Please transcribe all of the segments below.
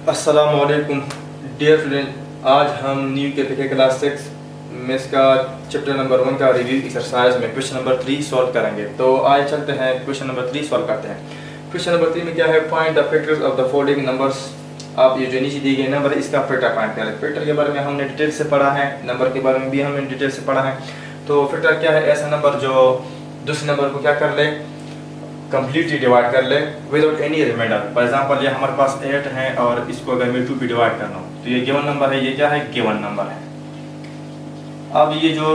अस्सलामुअलैकुम dear student, आज हम न्यू के क्लास 6 में इसका चैप्टर नंबर 1 का रिव्यू एक्सरसाइज में क्वेश्चन नंबर 3 सॉल्व करेंगे। तो आज चलते हैं क्वेश्चन नंबर 3 सॉल्व करते हैं। क्वेश्चन नंबर 3 में क्या है, find the factors of the following numbers. आप ये जो नीचे दिए गए नंबर इसका फैक्टर फाइंड करें। फैक्टर के बारे में हमने डिटेल से पढ़ा है, नंबर के बारे में भी हमने डिटेल से पढ़ा है। तो फैक्टर क्या है, ऐसा नंबर जो दूसरे नंबर को क्या कर ले, कंप्लीटली डिवाइड कर ले without any remainder. For example ये हमारे पास 8 है और इसको अगर मैं 2 पे डिवाइड करना हूँ तो ये गिवन नंबर है, ये क्या है, गिवन नंबर है। अब ये जो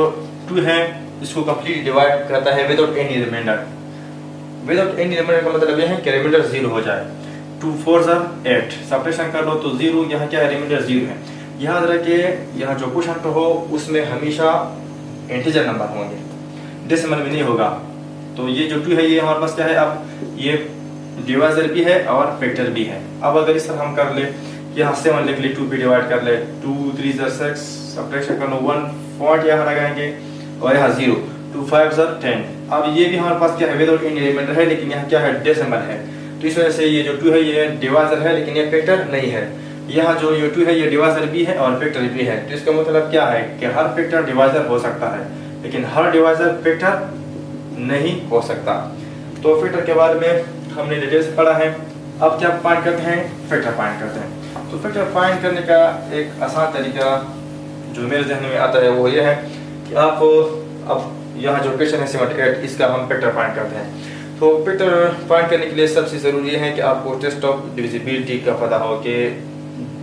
2 है इसको कंप्लीटली डिवाइड करता है without any remainder. Without any remainder का मतलब ये है कि रिमाइंडर 0 हो जाए। 2 4 ज़ा 8 सब्ट्रैक्शन कर लो तो 0, यहाँ क्या है, रिमाइंडर 0 है। याद रखिए यहाँ जो क्वेश्चन हो उसमें हमेशा इंटीजर नंबर होंगे, डेसिमल में नहीं होगा। तो ये जो 2 है ये हमारे पास क्या है, अब ये डिवाइजर भी है और फैक्टर भी है। अब अगर इस तरह हम कर ले, यहाँ 7 लिख ले, 2 पे डिवाइड कर ले, 2 3 ज़ा 6 सब्ट्रैक्शन कर लो, 1 पॉइंट यहाँ लगाएंगे और यहाँ 0, 2 5 ज़ा 10। अब ये भी हमारे पास क्या है, विदाउट एनी रिमाइंडर है, लेकिन यहाँ क्या है, डेसिमल है। तो इस वजह से ये जो 2 है ये डिवाइजर है लेकिन ये फैक्टर नहीं है। यहाँ जो ये 2 है ये डिवाइजर भी है और फैक्टर भी है। तो इसका मतलब क्या है कि हर फैक्टर डिवाइजर हो सकता है लेकिन हर डिवाइजर फैक्टर नहीं हो सकता। तो फैक्टर के बारे में हमने डिटेल से पढ़ा है। अब क्या फाइंड करते हैं, फैक्टर फाइंड करते हैं। तो फैक्टर फाइंड करने का एक आसान तरीका जो मेरे जहन में आता है वो ये है कि आप अब यहाँ जो क्वेश्चन है 78 इसका हम फैक्टर फाइंड करते हैं। तो फैक्टर फाइंड करने के लिए सबसे ज़रूरी है कि आपको टेस्ट ऑफ डिविजिबिलिटी का पता हो कि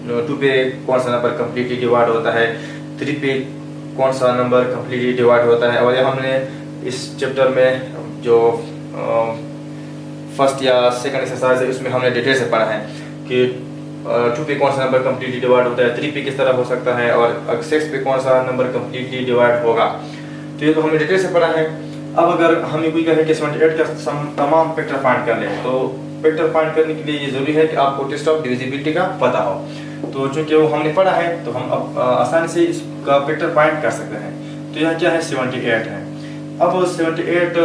2 पे कौन सा नंबर कम्प्लीटली डिवाइड होता है, 3 पे कौन सा नंबर कम्प्लीटली डिवाइड होता है। और ये हमने इस चैप्टर में जो फर्स्ट या सेकंड एक्सरसाइज है उसमें हमने डिटेल से पढ़ा है कि 2 पे कौन सा नंबर कम्प्लीटली डिवाइड होता है, 3 पे किस तरह हो सकता है और 6 पे कौन सा नंबर कम्प्लीटली डिवाइड होगा। तो ये तो हमने डिटेल से पढ़ा है। अब अगर हमें कोई कहे कि 78 का तमाम फैक्टर फाइंड कर ले, तो फैक्टर फाइंड करने के लिए ये जरूरी है कि आपको टेस्ट ऑफ डिविजिबिलिटी का पता हो। तो चूंकि वो हमने पढ़ा है तो हम अब आसानी से इसका फैक्टर फाइंड कर सकते हैं। तो यहाँ क्या है, 78 है। अब 78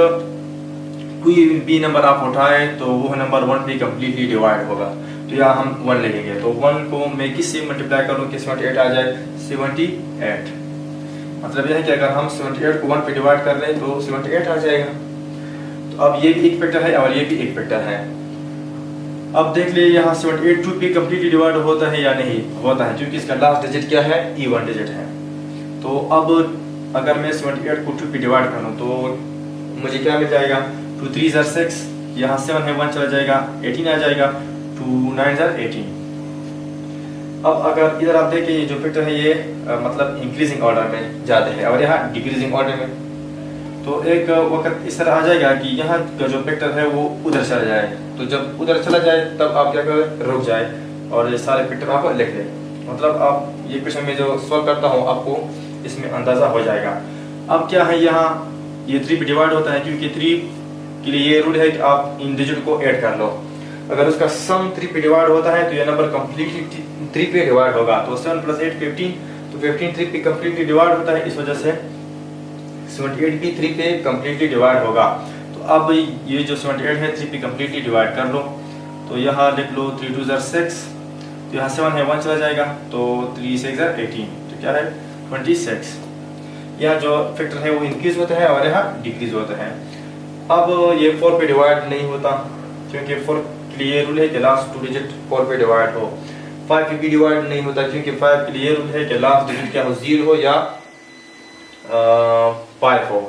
कोई भी नंबर आप उठाए तो वो नंबर 1 पे कम्प्लीटली डिवाइड होगा। तो यहाँ हम 1 लिखेंगे तो 1 को मैं किससे मल्टीप्लाई करूँ कि 78 आ जाए, 78। मतलब यह है कि अगर हम 78 को 1 पे डिवाइड कर लें तो 78 आ जाएगा। तो अब ये भी एक फैक्टर है और ये भी एक फैक्टर है। अब देख ले यहाँ 78 2 पे कम्प्लीटली डिवाइड होता है या नहीं होता है, क्योंकि इसका लास्ट डिजिट क्या है, इवन डिजिट है। तो अब अगर मैं 78 को 2 पे डिवाइड करूँ तो मुझे क्या मिल जाएगा, 2 3 ज़ा 6, यहाँ 7 है 1 चला जाएगा, 18 आ जाएगा, 2 9 ज़ा 18। अब अगर इधर आप देखें ये जो फैक्टर है ये मतलब इंक्रीजिंग ऑर्डर में जाते हैं और यहाँ डिक्रीजिंग ऑर्डर में। तो एक वक्त इस तरह आ जाएगा कि यहाँ का जो फैक्टर है वो उधर चला जाए। तो जब उधर चला जाए तब आप क्या करें, रुक जाए और ये सारे फैक्टर आप लिख लें। मतलब आप ये क्वेश्चन में जो सॉल्व करता हूँ आपको इसमें अंदाजा हो जाएगा। अब क्या है, यहाँ ये 3 पे डिवाइड होता है क्योंकि 3 के लिए ये रूल है कि आप इन डिजिट को ऐड कर लो। अगर उसका सम 3 पे डिवाइड होता है तो ये नंबर कम्प्लीटली 3 पे डिवाइड होगा। तो 7 + 8 15, तो 15 3 पे कम्प्लीटली डिवाइड होता है, इस वजह से 78 भी 3 पे कम्प्लीटली डिवाइड होगा। तो अब ये जो 78 है 3 पे कम्प्लीटली डिवाइड कर लो। तो यहाँ लिख लो 3 2 ज़ा 6, तो यहाँ 7 है 1 चला जाएगा, तो 3 6 ज़ा 18, तो क्या है 26। यहाँ जो फैक्टर है वो इंक्रीज होता है और यहाँ डिक्रीज होता है। अब ये 4 पे डिवाइड नहीं होता क्योंकि 4 के लिए रूल है कि लास्ट 2 डिजिट 4 पे डिवाइड हो। 5 पे भी डिवाइड नहीं होता क्योंकि 5 के लिए रूल है कि लास्ट डिजिट क्या हो, 0 हो या 5 हो।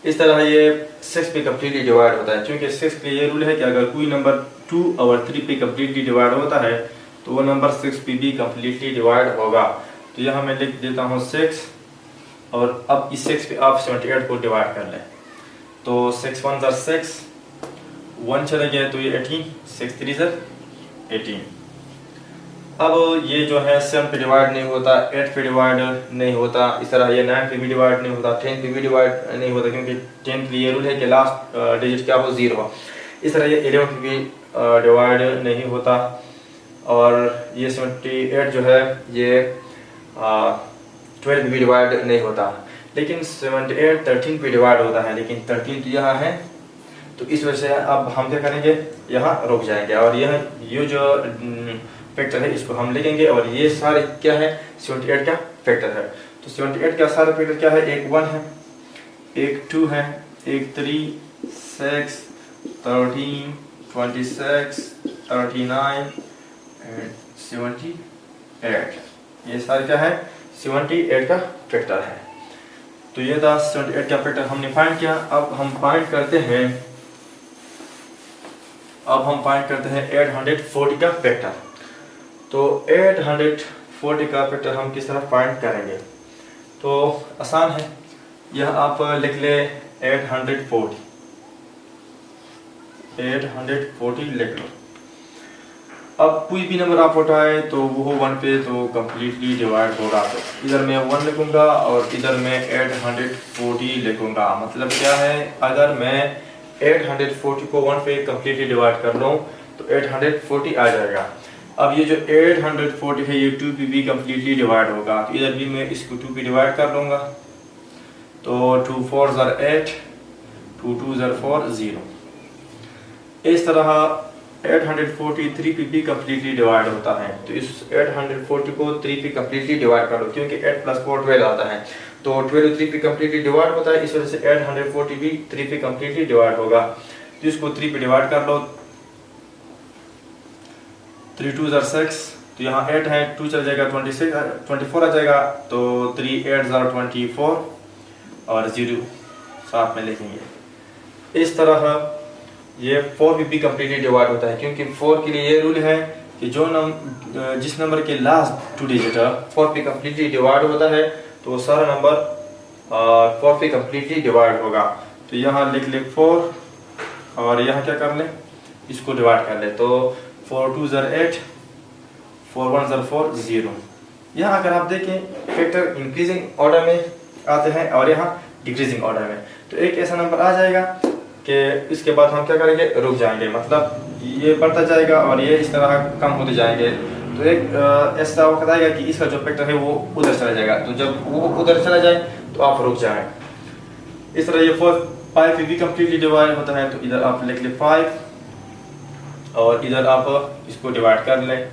इस तरह ये 6 पे कम्प्लीटली डिवाइड होता है क्योंकि 6 के लिए रूल है कि अगर कोई नंबर 2 और 3 पे कम्प्लीटली डिवाइड होता है तो वो नंबर 6 पे भी कम्प्लीटली डिवाइड होगा। तो यहाँ मैं लिख देता हूँ 6 और अब इस 6 पे आप 78 को डिवाइड कर लें। तो 6 1 ज़ा 6, 1 चले गए तो ये 18, 6 3 ज़ा 18। अब ये जो है 7 पे डिवाइड नहीं होता, 8 पे डिवाइड नहीं होता, इस तरह ये 9 पे भी डिवाइड नहीं होता, 10 पे भी डिवाइड नहीं होता क्योंकि 10 के लिए रूल है कि लास्ट डिजिट क्या हो, 0 हो। इस तरह ये 11 पे भी डिवाइड नहीं होता। और ये 78 जो है ये 12 पे भी डिवाइड नहीं होता। लेकिन 78 13 पे डिवाइड होता है, लेकिन 13 तो यहाँ है तो इस वजह से अब हम क्या करेंगे, यहाँ रुक जाएंगे और यह ये जो फैक्टर है, इसको हम लिखेंगे। और ये सारे क्या है, 78 का फैक्टर है। तो 78 का सारा फैक्टर क्या है, एक 1 है, एक 2 है, एक 3, 6, 13, 26, 39 एंड 78। ये सारे क्या है, 78 का फैक्टर है। तो ये था 78 का फैक्टर हमने फाइंड किया। अब हम फाइंड करते हैं 840 का फैक्टर। तो 840 का फैक्टर हम किस तरह फाइंड करेंगे, तो आसान है। यह आप लिख ले 840 लिख लो। अब कोई भी नंबर आप उठाए तो वो 1 पे तो कम्प्लीटली डिवाइड होगा। तो इधर मैं 1 लिखूंगा और इधर मैं 840 लिखूंगा। मतलब क्या है, अगर मैं 840 को 1 पे कम्प्लीटली डिवाइड कर लूँ तो 840 आ जाएगा। अब ये जो 840 है ये 2 पे भी कम्प्लीटली डिवाइड होगा। तो इधर भी मैं इसको 2 पे डिवाइड कर लूँगा। तो 2 4 ज़र 8, 2 2 ज़र 4 0। इस तरह 843 पे भी कम्प्लीटली डिवाइड होता है। तो इस 840 को 3 पे कम्प्लीटली डिवाइड कर लो, क्योंकि 8 + 4 12 आता है। तो 12 3 पे कम्प्लीटली डिवाइड होता है, इस वजह से 840 भी 3 पे कम्प्लीटली डिवाइड होगा। तो इसको 3 पे डिवाइड कर लो। 3 2 ज़र 6, तो यहाँ 8 है, 2 चल जाएगा 24 आ जाएगा। तो 3 8 ज़र 24 और 0 साथ में लिखेंगे। इस तरह ये 4 भी कम्प्लीटली डिवाइड होता है, क्योंकि 4 के लिए ये रूल है कि जिस नंबर के लास्ट 2 डिजिट 4 पे कम्प्लीटली डिवाइड होता है तो वो सारा नंबर 4 पे कम्प्लीटली डिवाइड होगा। तो यहाँ लिख ले 4 और यहाँ क्या कर ले, इसको डिवाइड कर ले। तो 4 2 ज़र 8, 4 1 ज़र 4 0। यहाँ अगर आप देखें फैक्टर इंक्रीजिंग ऑर्डर में आते हैं और यहाँ डिक्रीजिंग ऑर्डर में। तो एक ऐसा नंबर आ जाएगा कि इसके बाद हम क्या करेंगे, रुक जाएंगे। मतलब ये बढ़ता जाएगा और ये इस तरह कम होते जाएंगे। तो एक ऐसा वक्त आएगा कि इसका जो फैक्टर है वो उधर चला जाएगा। तो जब वो उधर चला जाए तो आप रुक जाएं। इस तरह ये 5 भी कम्प्लीटली डिवाइड होता है। तो इधर आप लिख ले 5 और इधर आप इसको डिवाइड कर लें।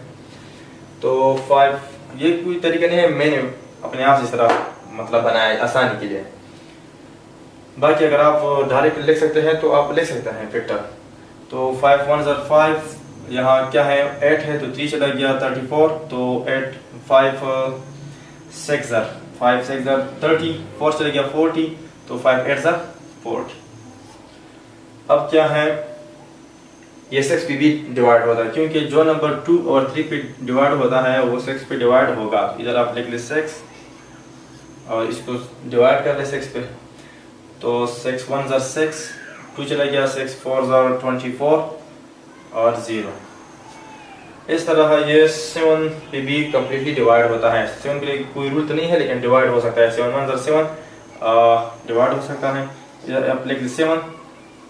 तो 5, ये कोई तरीका नहीं है, मैंने अपने आप से इस तरह मतलब बनाया आसानी के लिए। बाकी अगर आप डायरेक्ट लिख सकते हैं तो आप लिख सकते हैं फैक्टर। तो 5 1 ज़र 5, यहाँ क्या है 8 है तो 3 चला गया 34। तो 8 5 6 ज़र 5 6 ज़र 30, 4 चला गया 40। तो 5 8 ज़र 40। अब क्या है, ये 6 पे भी डिवाइड होता है, क्योंकि जो नंबर 2 और 3 पे डिवाइड होता है वो 6 पे डिवाइड होगा। इधर आप लिख ले 6 और इसको डिवाइड कर ले 6 पे। तो 6 1 ज़र 6, 2 चला गया 6 4 ज़र 24 और 0। इस तरह ये 7 पे भी कम्प्लीटली डिवाइड होता है। 7 के लिए कोई रूल तो नहीं है, लेकिन डिवाइड हो सकता है। 7 1 ज़र 7 डिवाइड हो सकता है। इधर आप लिख ले 7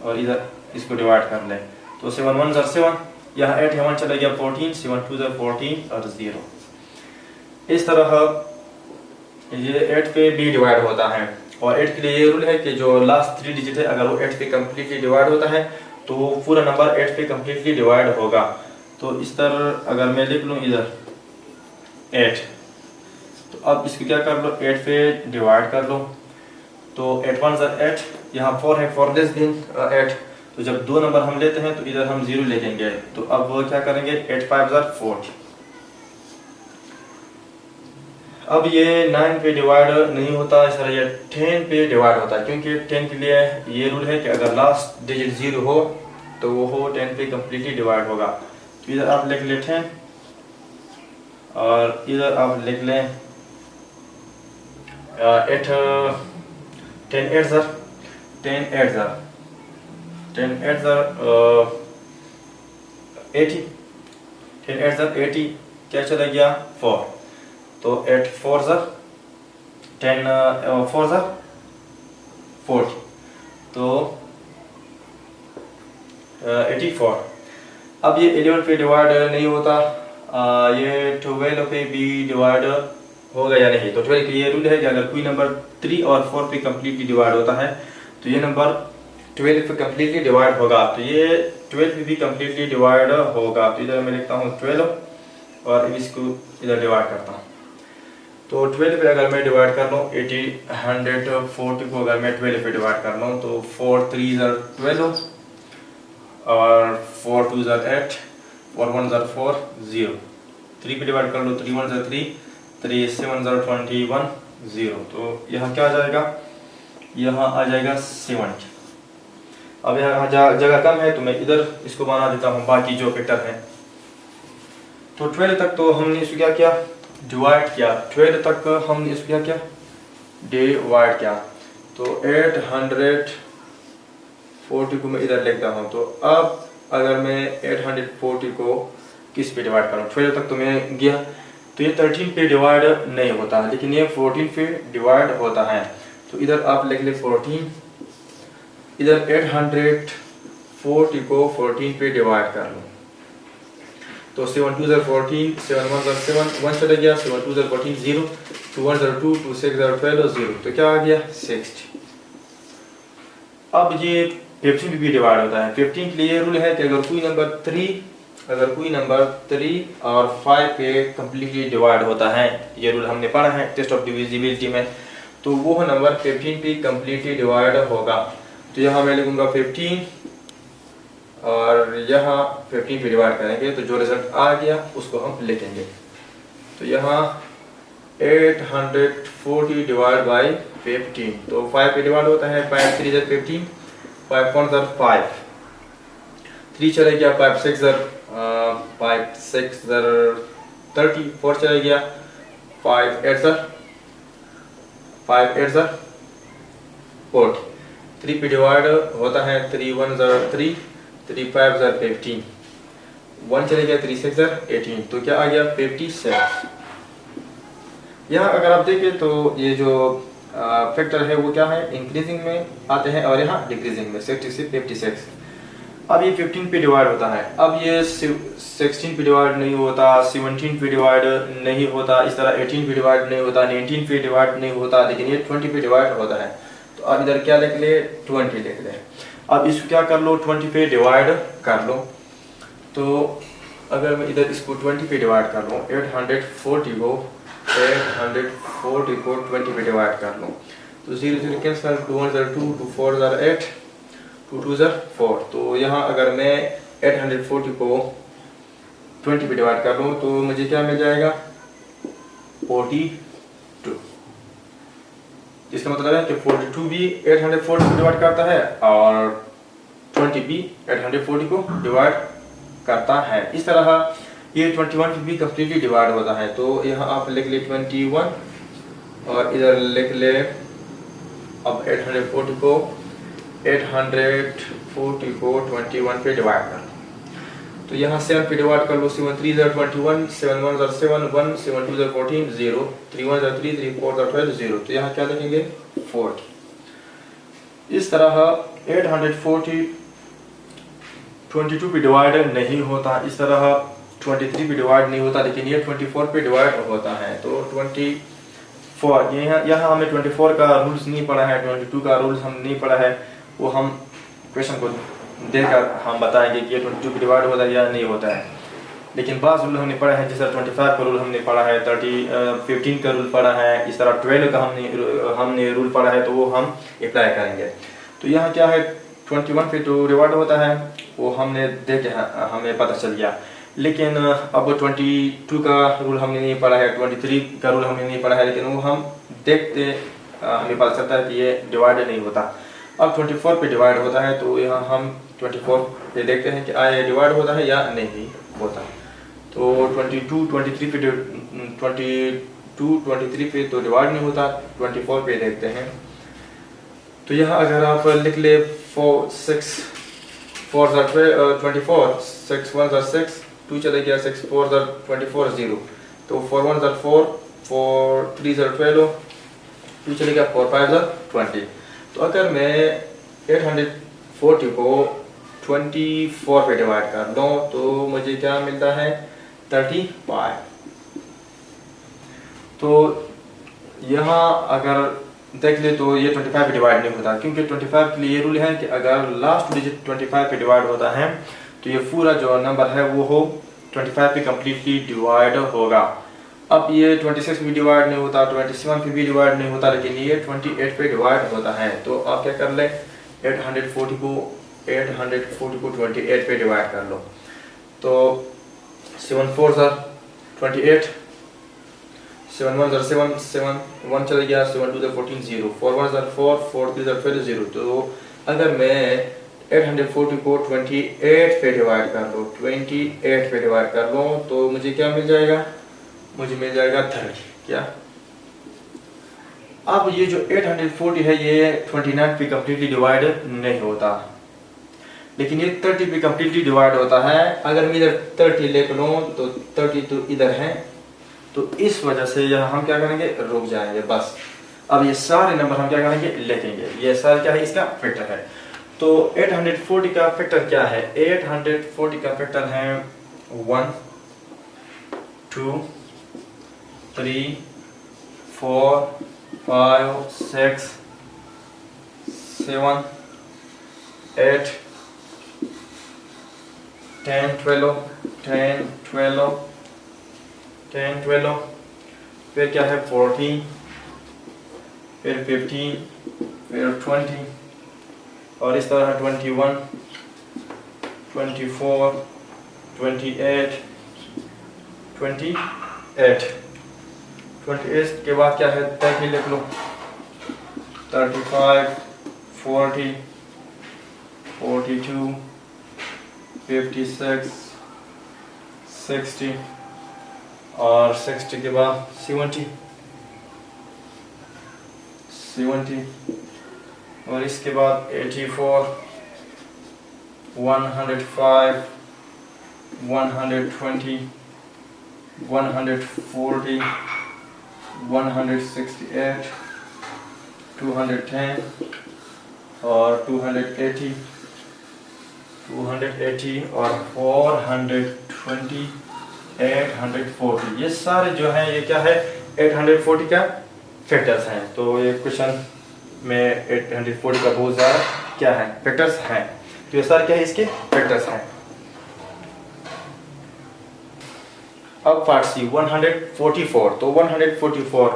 और इधर इसको डिवाइड कर ले। तो 7 1 ज़र 7, यहाँ 8 है 1 चला गया 14, 7 2 ज़र 14 और 0। इस तरह ये 8 पे भी डिवाइड होता है। और 8 के लिए ये रूल है कि जो लास्ट 3 डिजिट है अगर वो 8 पे कम्प्लीटली डिवाइड होता है तो वो पूरा नंबर 8 पे कम्प्लीटली डिवाइड होगा। तो इस तरह अगर मैं लिख लूँ इधर 8, तो अब इसको क्या कर लो, 8 पे डिवाइड कर लो। तो 8 1 ज़र 8, यहाँ 4 है 4 लेस देन 8। तो जब 2 नंबर हम लेते हैं तो इधर हम 0 लिखेंगे। तो अब वो क्या करेंगे, 8 5 ज़र 40। अब ये 9 पे डिवाइड नहीं होता, इस तरह ये 10 पे डिवाइड होता है, क्योंकि 10 के लिए ये रूल है कि अगर लास्ट डिजिट 0 हो तो वो 10 पे कम्प्लीटली डिवाइड होगा। तो इधर आप लिख ले 10 और इधर आप लिख लें 10 8 ज़र 80, 10 8 ज़र 80 क्या चला गया 4। तो 8 4 ज़र 10 4 ज़र 40। तो 84। अब ये 11 पे डिवाइड नहीं होता, ये 12 पे भी डिवाइड होगा या नहीं। तो 12 के लिए रूल है कि अगर कोई नंबर 3 और 4 पे कम्प्लीटली डिवाइड होता है तो ये नंबर 12 पे कम्प्लीटली डिवाइड होगा। तो ये 12 पे भी कम्प्लीटली डिवाइड होगा। तो इधर मैं लिखता हूँ 12 और इसको इधर डिवाइड करता हूँ। तो 12 पे अगर मैं डिवाइड कर लूँ 80 140 को अगर मैं 12 पे डिवाइड कर लूँ तो 4 3 ज़र 12 और 4 2 ज़र 8 4 1 ज़र 4 0। 3 पे डिवाइड कर लो 3 1 ज़र 3 3 7 ज़र 21 0। तो यहाँ क्या आ जाएगा, यहाँ आ जाएगा 70। अब यहाँ जगह कम है तो मैं इधर इसको बना देता हूँ बाकी जो फैक्टर हैं। तो 12 तक तो हमने इसको क्या किया, डिवाइड किया। 12 तक हमने इसको क्या किया, डिवाइड किया। तो 840 को मैं इधर लिखता हूँ। तो अब अगर मैं 840 को किस पे डिवाइड करूँ, 12 तक तो मैं गया, तो ये 13 पे डिवाइड नहीं होता, लेकिन ये 14 पे डिवाइड होता है। तो इधर आप लिख ले 14, इधर 840 को 14 पे डिवाइड कर लो। तो 7 2 ज़र 14, 7 1 ज़र 7, 1 चला गया, 7 2 ज़र 14 0, 2 1 ज़र 2, 2 6 ज़र 12 0। तो क्या आ गया 60। अब ये 15 भी डिवाइड होता है। 15 के लिए रूल है कि अगर कोई नंबर 3 और 5 पे कम्प्लीटली डिवाइड होता है, ये रूल हमने पढ़ा है टेस्ट ऑफ डिविजिबिलिटी में, तो वो नंबर 15 पे कम्प्लीटली डिवाइड होगा। तो यहाँ मैं लिखूंगा 15 और यहाँ 15 पे डिवाइड करेंगे, तो जो रिजल्ट आ गया उसको हम लिखेंगे। तो यहाँ 840 डिवाइड बाई 15, तो 5 पे डिवाइड होता है, 5 3 ज़र 15, 5 4 ज़र 5, 3 चले गया, 5 6 ज़र 30, 4 चले गया, 5 8 ज़र 40। 3 पे डिवाइड होता है, 3 1 ज़र 3, 3 5 ज़र 15, 1 चले गया, 3 6 ज़र 18। तो क्या आ गया 57। यहाँ अगर आप देखें तो ये जो फैक्टर है वो क्या है, इंक्रीजिंग में आते हैं और यहाँ डिक्रीजिंग में, 60 से 56। अब ये 15 पे डिवाइड होता है, अब ये 16 पे डिवाइड नहीं होता, 17 पे डिवाइड नहीं होता, इस तरह 18 पे डिवाइड नहीं होता, 19 पे डिवाइड नहीं होता, लेकिन ये 20 पे डिवाइड होता है। तो अब इधर क्या लिख ले, 20 लिख ले। अब इसको क्या कर लो, 20 पे डिवाइड कर लो। तो अगर मैं इधर इसको 20 पे डिवाइड कर लूँ, 840 को 20 पे डिवाइड कर लूँ, तो 0 0 कैंसिल, 2 1 ज़र 2, 2 4 ज़र 8, 2 2 ज़र 4। तो यहाँ अगर मैं 840 को 20 पे डिवाइड कर लूँ तो मुझे क्या मिल जाएगा, 42। इसका मतलब है कि 42 भी 840 को डिवाइड करता है और 20 भी 840 को डिवाइड करता है। इस तरह ये 21 भी कम्प्लीटली डिवाइड होता है। तो यहाँ आप लिख ले 21 और इधर लिख ले अब 840 को 21 पे डिवाइड कर। तो यहाँ 7 पे डिवाइड कर लो, 7 3 ज़र 21, 7 1 ज़र 7 1, 7 2 ज़र 14 0, 3 1 ज़र 3, 3 4 ज़र 12 0। तो यहाँ क्या लिखेंगे 40। इस तरह 840 22 पे डिवाइड नहीं होता, इस तरह 23 पे डिवाइड नहीं होता, लेकिन ये 24 पे डिवाइड होता है। तो 24 यहाँ हमें 24 का रूल्स नहीं पढ़ा है, 22 का रूल्स हम नहीं पढ़ा है, वो हम क्वेश्चन को देखकर हम बताएंगे कि ये 22 पे डिवाइड होता है या नहीं होता है। लेकिन बाज़ रूल हमने पढ़ा है, जिस तरह 25 का रूल हमने पढ़ा है, 15 का रूल पढ़ा है, इस तरह 12 का हमने रूल पढ़ा है, तो वो हम अप्लाई करेंगे। तो यहाँ क्या है, 21 पे तो डिवाइड होता है, वो हमने देखे हमें पता चल गया। लेकिन अब 22 का रूल हमने नहीं पढ़ा है, 23 का रूल हमने नहीं पढ़ा है, लेकिन वो हम देखते हमें पता चलता है कि ये डिवाइड नहीं होता। अब 24 पे डिवाइड होता है, तो यहाँ हम 24 पे देखते हैं कि आया डिवाइड होता है या नहीं होता। तो 22 23 पे तो डिवाइड नहीं होता, 24 पे देखते हैं। तो यहाँ अगर आप लिख ले 4 6 4 24, 6 1 6, 2 चले गया, 6 4 24 0। तो 4 1 4, 4 3 12, 2 चले गया, 4 5 20। तो अगर मैं 840 को 24 पे डिवाइड कर दूँ तो मुझे क्या मिलता है 35। तो यहाँ अगर देख ले तो ये 25 पे डिवाइड नहीं होता, क्योंकि 25 के लिए ये रूल है कि अगर लास्ट डिजिट 25 पे डिवाइड होता है तो ये पूरा जो नंबर है वो हो 25 पे कम्प्लीटली डिवाइड होगा। अब ये 26 भी डिवाइड नहीं होता, 27 पे भी डिवाइड नहीं होता, लेकिन ये 28 पे डिवाइड होता है। तो आप क्या कर लें, 840 को 28 पे डिवाइड कर लो। तो 7 4 28, 7 1 7 7 1 चला गया, 7 2 14 0, 4 1 4, 4 3 12 0। तो अगर मैं 840 को 28 पे डिवाइड कर लो, 28 पे डिवाइड कर लो, तो मुझे क्या मिल जाएगा, मुझे मिल जाएगा 30। क्या अब ये जो 840 है ये 29 पे कम्प्लीटली डिवाइड नहीं होता, लेकिन ये 30 पे कम्प्लीटली डिवाइड होता है। अगर मैं इधर 30 लिख लूँ तो 30 तो इधर है, तो इस वजह से यह हम क्या करेंगे, रुक जाएंगे बस। अब ये सारे नंबर हम क्या करेंगे, लिखेंगे। ये सारे क्या है, इसका फैक्टर है। तो 840 का फैक्टर क्या है, 840 का फैक्टर है 1 2 3 4 5 6 7 8 10 12 10 12 10 12, फिर क्या है 14, फिर 15, फिर 20, और इस तरह 21 24 28 28 28 के बाद क्या है, 30 लिख लो, 35 40 42 56 60, और 60 के बाद 70 और इसके बाद 84 105 120 140 168 210 और 280 और 420 840। ये सारे जो हैं ये क्या है, 840 का फैक्टर्स हैं। तो ये क्वेश्चन में 840 का बहुत ज़्यादा क्या है, फैक्टर्स हैं। तो ये सारे क्या है, इसके फैक्टर्स हैं। अब पार्ट सी 144। तो 144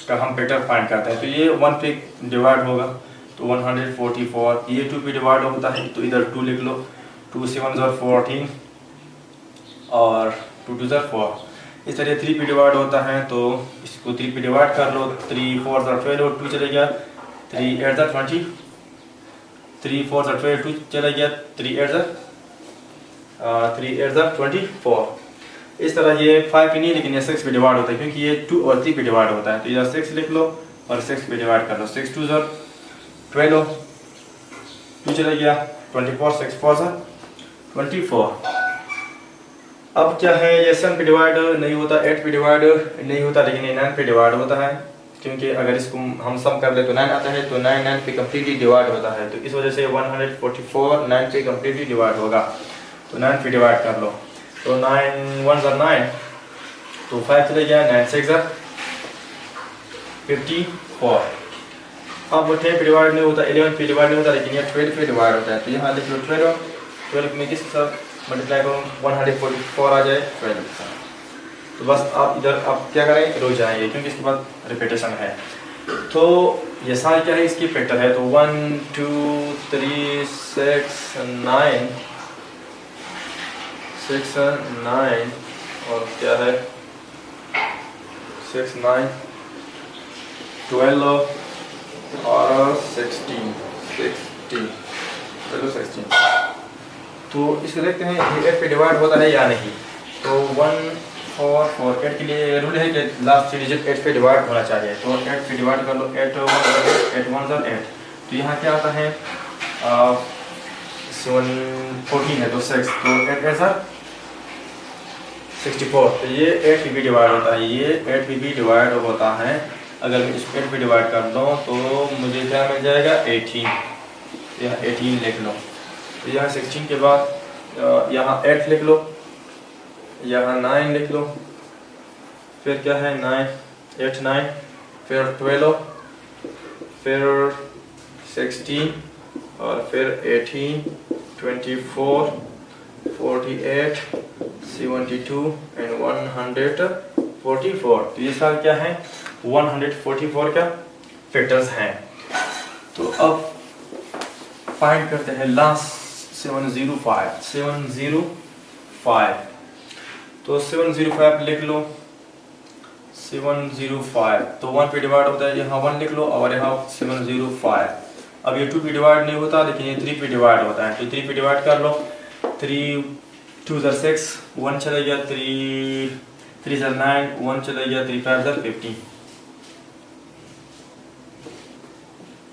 का हम फैक्टर फाइंड करते हैं। तो ये 1 पे डिवाइड होगा, तो 144 ये 2 पे डिवाइड होता है, तो इधर 2 लिख लो, 2 7 14 और 2 2 4। इस तरह 3 पे डिवाइड होता है, तो इसको 3 पे डिवाइड कर लो, 3 4 12 2 चले गया, 3 8 20, 3 4 12 2 चला गया, 3 8 24। इस तरह ये 5 पे नहीं, लेकिन ये 6 पे डिवाइड होता है, क्योंकि ये 2 और 3 पे डिवाइड होता है। तो इधर 6 लिख लो और 6 पे डिवाइड कर लो, 6 2 12 2 चला गया, 24 6 4 24। अब क्या है, ये 7 पे डिवाइड नहीं होता, 8 पे डिवाइड नहीं होता, लेकिन ये 9 पे डिवाइड होता है, क्योंकि अगर इसको हम सम कर ले तो 9 आता है, तो 9 पे कम्प्लीटली डिवाइड होता है। तो इस वजह से 144 9 पे कम्प्लीटली डिवाइड होगा, तो 9 पे डिवाइड कर लो। तो 9 1 9, तो 5 चले गया, 9 6 54। अब 10 पे डिवाइड नहीं होता, 11 पे डिवाइड नहीं होता, लेकिन ये 12 पे डिवाइड होता है। तो यहाँ लिख लो 12 में किस साथ मल्टीप्लाई करो, 144 आ जाए 12 के साथ। तो बस आप इधर आप क्या करें, रुक जाएंगे, क्योंकि इसके बाद रिपीटेशन है। तो ये सारे क्या है, इसकी फैक्टर है। तो 1 2 3 6 9 और क्या है 6 9 12 और 16। तो इसको देखते हैं ये 8 पे डिवाइड होता है या नहीं। तो 1 4 4 8 के लिए रूल है कि लास्ट 3 डिजिट 8 पे डिवाइड होना चाहिए। तो 8 पे डिवाइड कर लो, 8 1 8। तो यहाँ क्या आता है 14 है, तो 6, तो 8 8 64। तो ये 8 पे भी डिवाइड होता है, ये 8 पे भी डिवाइड होता है। अगर मैं इसको 8 पे डिवाइड कर दूँ तो मुझे क्या मिल जाएगा 18। यहाँ 18 लिख लो, तो यहाँ 16 के बाद यहाँ 8 लिख लो, यहाँ 9 लिख लो, फिर क्या है 9 8 9, फिर 12, फिर 16 और फिर 18 24 48 72 एंड 144। तो ये सारे क्या है 144 का फैक्टर्स हैं। तो अब फाइंड करते हैं लास्ट 705। तो 705 लिख लो 705, तो 1 पे डिवाइड होता है, यहाँ 1 लिख लो और यहाँ 705। अब ये 2 पे डिवाइड नहीं होता लेकिन ये 3 पे डिवाइड होता है, तो 3 पे डिवाइड कर लो। 3 2 6, 1 चला गया, 3 3 9, 1 चला गया, 3 5 15।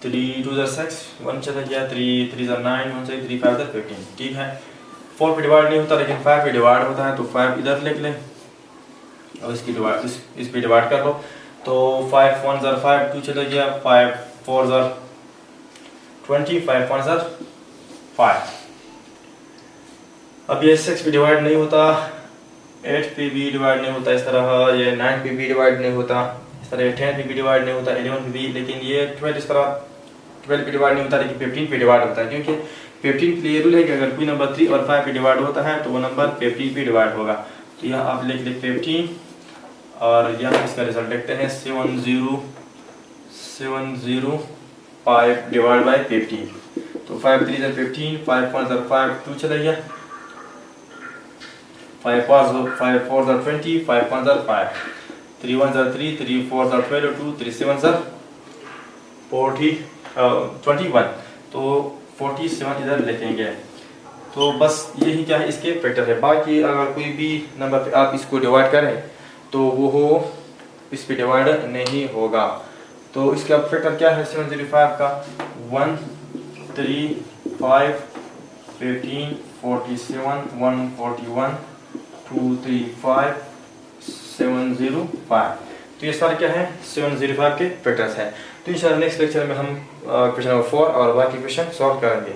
3 2 6, 1 चला गया, 3 3 9, 1 चला गया, 3 5 15। ठीक है, 4 पे डिवाइड नहीं होता लेकिन 5 पे डिवाइड होता है, तो 5 इधर लिख लें और इसकी डिवाइड इस पे डिवाइड कर लो। तो 5 1 5, 2 चला गया, 5 4 20, 5 1 5। अब ये 6 पे डिवाइड नहीं होता, 8 पे भी डिवाइड नहीं होता इस तरह, ये 9 पे भी डिवाइड नहीं होता इस तरह, 10 पे भी डिवाइड नहीं होता, 11 पे भी, लेकिन ये 12 इस तरह 12 पे डिवाइड नहीं होता लेकिन 15 पे डिवाइड होता है, क्योंकि 15 के लिए रूल है कि अगर कोई नंबर 3 और 5 पे डिवाइड होता है तो वो नंबर 15 पे डिवाइड होगा। तो यहाँ आप लिख ले 15 और यहाँ इसका रिजल्ट देखते हैं 705 डिवाइड बाई 15। तो 5 3 15, 5 1 5, 2 चला गया, 5 4 20, 5 1 5, 3 1 3, 3 4 12, 2 3 7 21। तो 47 इधर लिखेंगे। तो बस यही क्या है इसके फैक्टर है। बाकी अगर कोई भी नंबर पे आप इसको डिवाइड करें तो वो इस पे डिवाइड नहीं होगा। तो इसका फैक्टर क्या है 705 का 1 3 5 15 47 141 2 3 5 705। तो ये सारे क्या है 705 के फैक्टर्स हैं। तो इंशाल्लाह नेक्स्ट लेक्चर में हम क्वेश्चन नंबर 4 और बाकी क्वेश्चन सॉल्व करेंगे।